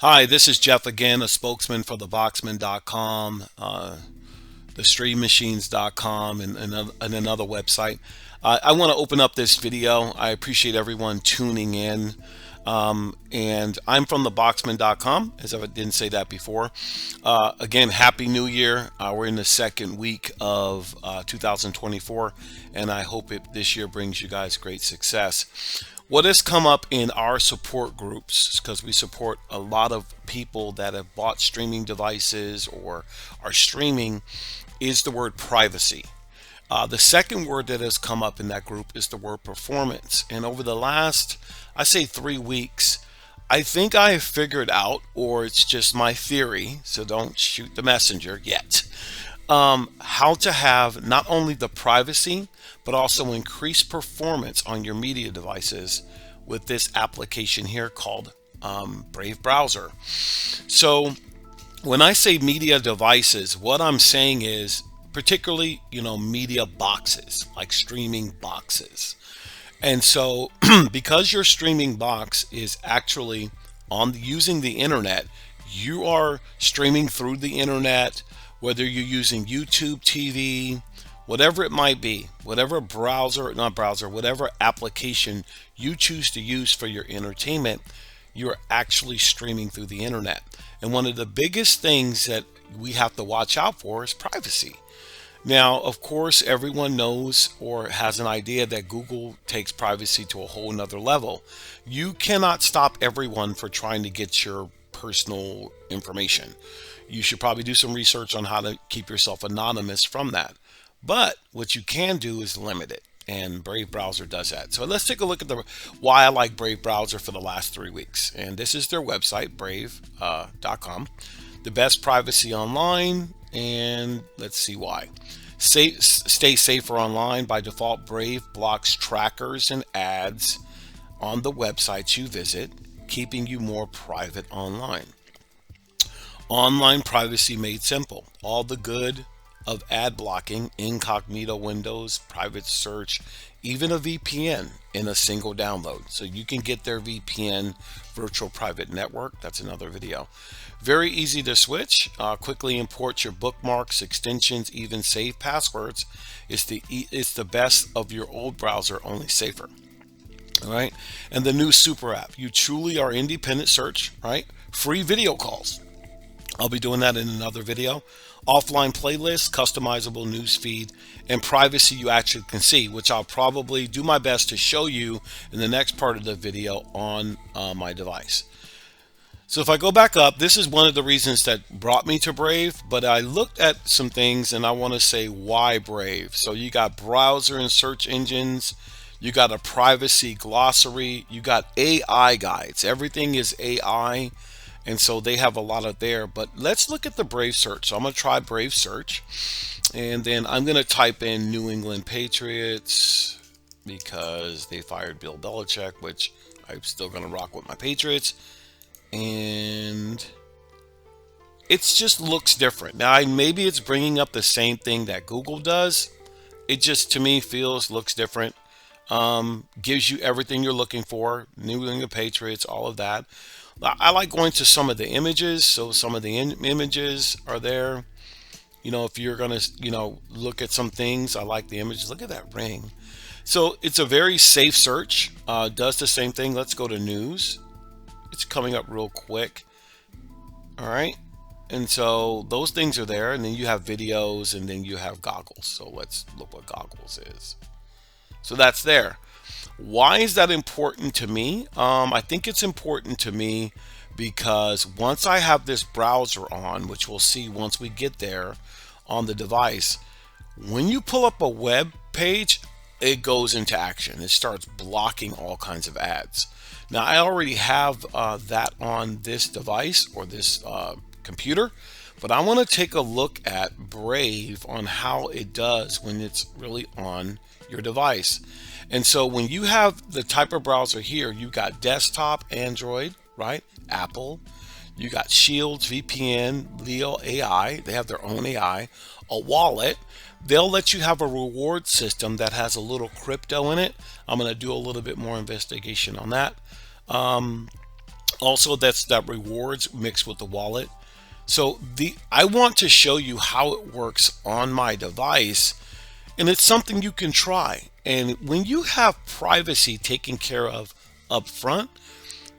Hi, this is Jeff again, a spokesman for theboxman.com, thestreammachines.com, and another website. I want to open up this video. I appreciate everyone tuning in. And I'm from theboxman.com, as I didn't say that before. Again, Happy New Year. We're in the second week of 2024, and I hope this year brings you guys great success. What has come up in our support groups, because we support a lot of people that have bought streaming devices or are streaming, is the word privacy. The second word that has come up in that group is the word performance. And over the last, I say 3 weeks, I think I have figured out, or it's just my theory, so don't shoot the messenger yet, how to have not only the privacy, but also increase performance on your media devices with this application here called Brave Browser. So when I say media devices, what I'm saying is particularly, media boxes, like streaming boxes. And so because your streaming box is actually on using the internet, you are streaming through the internet, whether you're using YouTube TV, whatever it might be, whatever browser, not browser, whatever application you choose to use for your entertainment, you're actually streaming through the internet. And one of the biggest things that we have to watch out for is privacy. Now, of course, everyone knows or has an idea that Google takes privacy to a whole nother level. You cannot stop everyone for trying to get your personal information. You should probably do some research on how to keep yourself anonymous from that. But what you can do is limit it, and Brave Browser does that. So let's take a look at why I like Brave Browser for the last 3 weeks. And this is their website, brave.com. The best privacy online, and let's see why. Stay safer online. By default, Brave blocks trackers and ads on the websites you visit, keeping you more private online. Online privacy made simple. All the good of ad blocking, incognito windows, private search, even a VPN in a single download. So you can get their VPN, virtual private network. That's another video. Very easy to switch. Quickly import your bookmarks, extensions, even save passwords. It's the best of your old browser, only safer. All right. And the new super app. You truly are independent search, right? Free video calls. I'll be doing that in another video. Offline playlists, customizable news feed, and privacy you actually can see, which I'll probably do my best to show you in the next part of the video on my device. So if I go back up, this is one of the reasons that brought me to Brave, but I looked at some things and I want to say why Brave. So you got browser and search engines, you got a privacy glossary, you got AI guides. Everything is AI. And so they have a lot of there, but let's look at the Brave search. So I'm going to try Brave search, and then I'm going to type in New England Patriots because they fired Bill Belichick, which I'm still going to rock with my Patriots. And it just looks different. Now, maybe it's bringing up the same thing that Google does. It just, to me, looks different. Gives you everything you're looking for. New England Patriots, all of that. I like going to some of the images. So some of the images are there. If you're going to, look at some things, I like the images. Look at that ring. So it's a very safe search. Does the same thing. Let's go to news. It's coming up real quick. All right. And so those things are there. And then you have videos, and then you have goggles. So let's look what goggles is. So that's there. Why is that important to me? I think it's important to me because once I have this browser on, which we'll see once we get there on the device, when you pull up a web page, it goes into action. It starts blocking all kinds of ads. Now, I already have that on this device or this computer, but I want to take a look at Brave on how it does when it's really on your device. And so when you have the type of browser here, you got desktop, Android, right? Apple. You got Shields, VPN, Leo AI. They have their own AI. A wallet. They'll let you have a reward system that has a little crypto in it. I'm going to do a little bit more investigation on that. Also, that's that rewards mixed with the wallet. So I want to show you how it works on my device, and it's something you can try. And when you have privacy taken care of up front,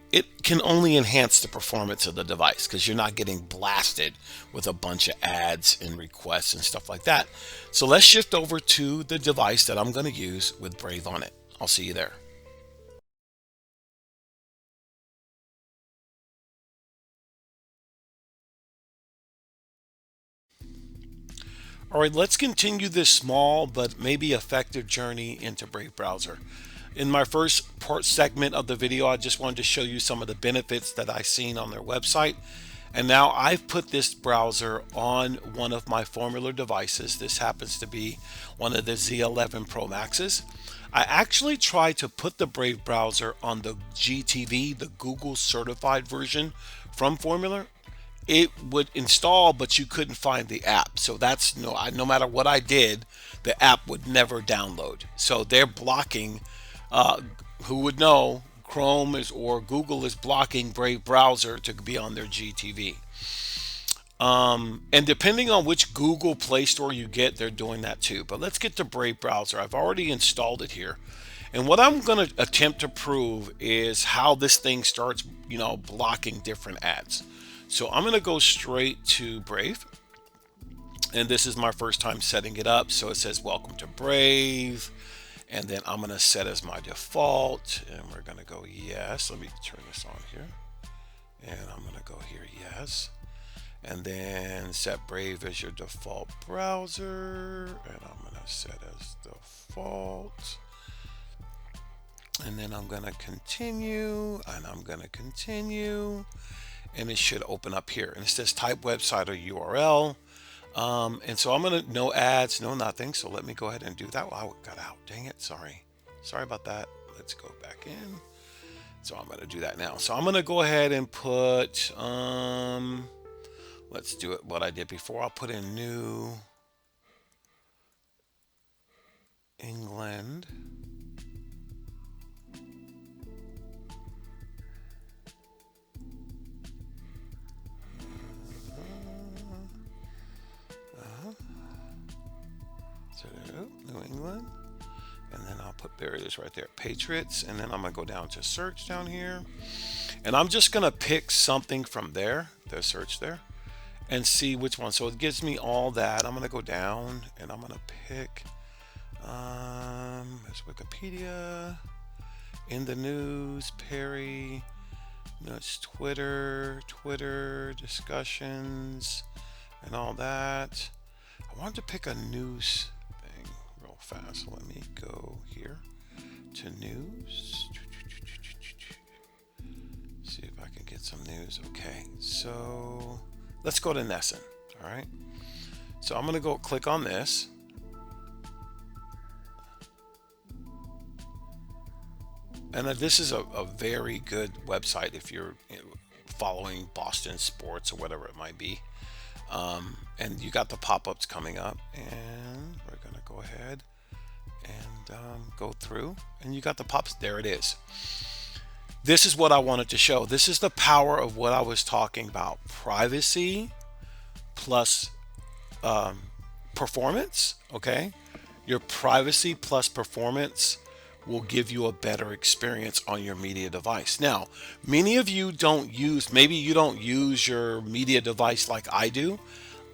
it can only enhance the performance of the device because you're not getting blasted with a bunch of ads and requests and stuff like that. So let's shift over to the device that I'm going to use with Brave on it. I'll see you there. All right, let's continue this small but maybe effective journey into Brave browser. In my first part segment of the video, I just wanted to show you some of the benefits that I've seen on their website. And now I've put this browser on one of my Formula devices. This happens to be one of the Z11 Pro Maxes. I actually tried to put the Brave browser on the GTV, the Google certified version from Formula. It would install, but you couldn't find the app. So that's no matter what I did, the app would never download. So they're blocking. Uh, who would know? Chrome is or Google is blocking Brave browser to be on their GTV. And depending on which Google Play Store you get, they're doing that too. But let's get to Brave browser. I've already installed it here. And what I'm going to attempt to prove is how this thing starts, blocking different ads. So I'm going to go straight to Brave. And this is my first time setting it up. So it says, welcome to Brave. And then I'm going to set as my default. And we're going to go yes. Let me turn this on here. And I'm going to go here yes. And then set Brave as your default browser. And I'm going to set as default. And then I'm going to continue. And I'm going to continue. And it should open up here. And it says type website or URL. And so I'm going to, no ads, no nothing. So let me go ahead and do that. Well, I got out. Dang it. Sorry. Sorry about that. Let's go back in. So I'm going to do that now. So I'm going to go ahead and put, let's do it what I did before. I'll put in New England. So New England. And then I'll put, there it is right there, Patriots. And then I'm going to go down to search down here. And I'm just going to pick something from there, the search there, and see which one. So it gives me all that. I'm going to go down and I'm going to pick, there's Wikipedia, in the news, Perry, it's Twitter, discussions, and all that. I wanted to pick a news thing real fast. So let me go here to news. See if I can get some news. Okay, so let's go to Nesson. All right. So I'm going to go click on this. And this is a very good website if you're following Boston sports or whatever it might be. And you got the pop-ups coming up. And we're going to go ahead and go through. And you got the pops. There it is. This is what I wanted to show. This is the power of what I was talking about. Privacy plus performance. Okay. Your privacy plus performance will give you a better experience on your media device. Now, many of you don't use, maybe you don't use your media device like I do.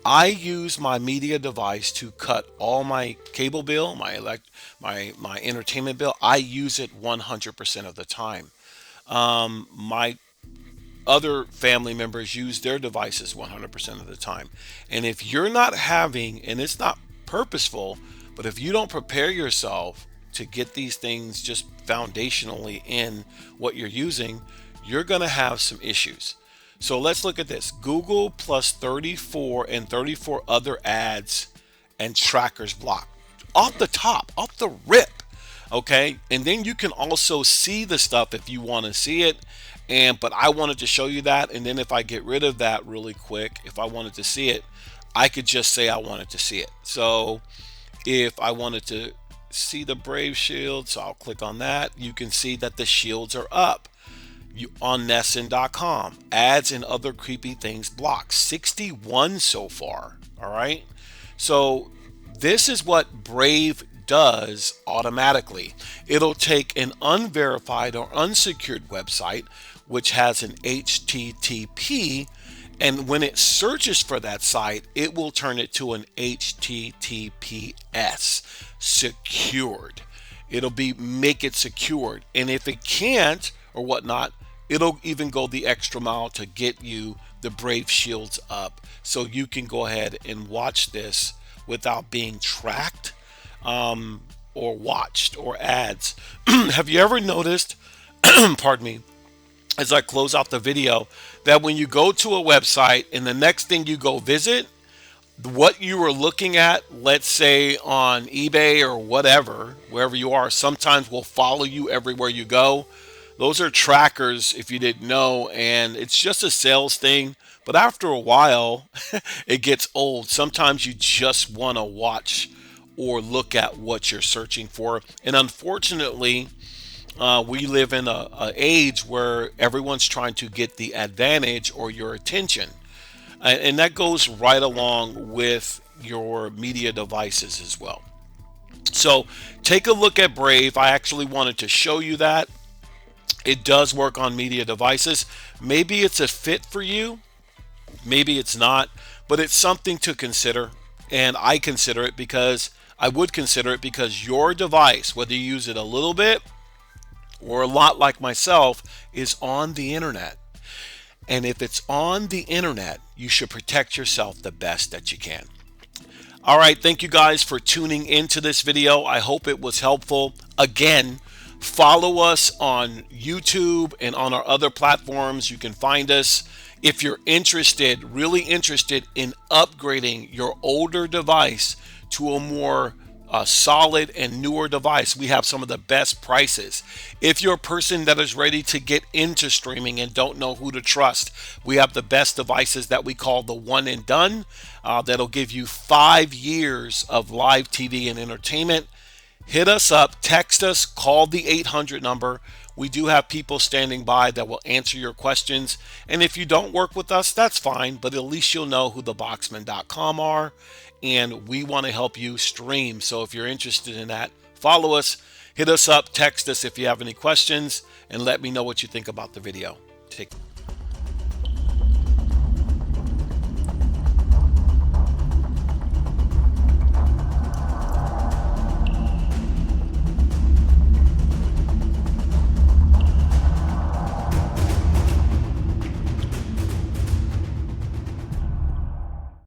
I use my media device to cut all my cable bill, my entertainment bill. I use it 100% of the time. My other family members use their devices 100% of the time. And if you're not having, and it's not purposeful, but if you don't prepare yourself to get these things just foundationally in what you're using, you're going to have some issues. So let's look at this. Google plus 34 and 34 other ads and trackers blocked off the top, off the rip. Okay. And then you can also see the stuff if you want to see it. But I wanted to show you that. And then if I get rid of that really quick, if I wanted to see it, I could just say I wanted to see it. So if I wanted to see the Brave shield, so I'll click on that. You can see that the shields are up. on Nesson.com. Ads and other creepy things blocked. 61 so far. All right. So this is what Brave does automatically. It'll take an unverified or unsecured website, which has an HTTP, and when it searches for that site, it will turn it to an HTTPS, secured. It'll be make it secured. And if it can't or whatnot, it'll even go the extra mile to get you the Brave Shields up so you can go ahead and watch this without being tracked or watched or ads. Have you ever noticed, pardon me, as I close out the video, that when you go to a website and the next thing you go visit, what you were looking at, let's say on eBay or whatever, wherever you are, sometimes will follow you everywhere you go. Those are trackers, if you didn't know, and it's just a sales thing. But after a while, it gets old. Sometimes you just want to watch or look at what you're searching for. And unfortunately, we live in a age where everyone's trying to get the advantage or your attention. And that goes right along with your media devices as well. So take a look at Brave. I actually wanted to show you that. It does work on media devices. Maybe it's a fit for you, maybe it's not, but it's something to consider. And I consider it because I would consider it because your device, whether you use it a little bit or a lot like myself, is on the internet. And if it's on the internet, you should protect yourself the best that you can. All right, thank you guys for tuning into this video. I hope it was helpful. Again, follow us on YouTube and on our other platforms. You can find us. If you're interested, really interested in upgrading your older device to a more solid and newer device, we have some of the best prices. If you're a person that is ready to get into streaming and don't know who to trust, we have the best devices that we call the one and done. That'll give you 5 years of live TV and entertainment. Hit us up, text us, call the 800 number. We do have people standing by that will answer your questions. And if you don't work with us, that's fine, but at least you'll know who theboxman.com are. And we want to help you stream. So if you're interested in that, follow us, hit us up, text us if you have any questions, and let me know what you think about the video. Take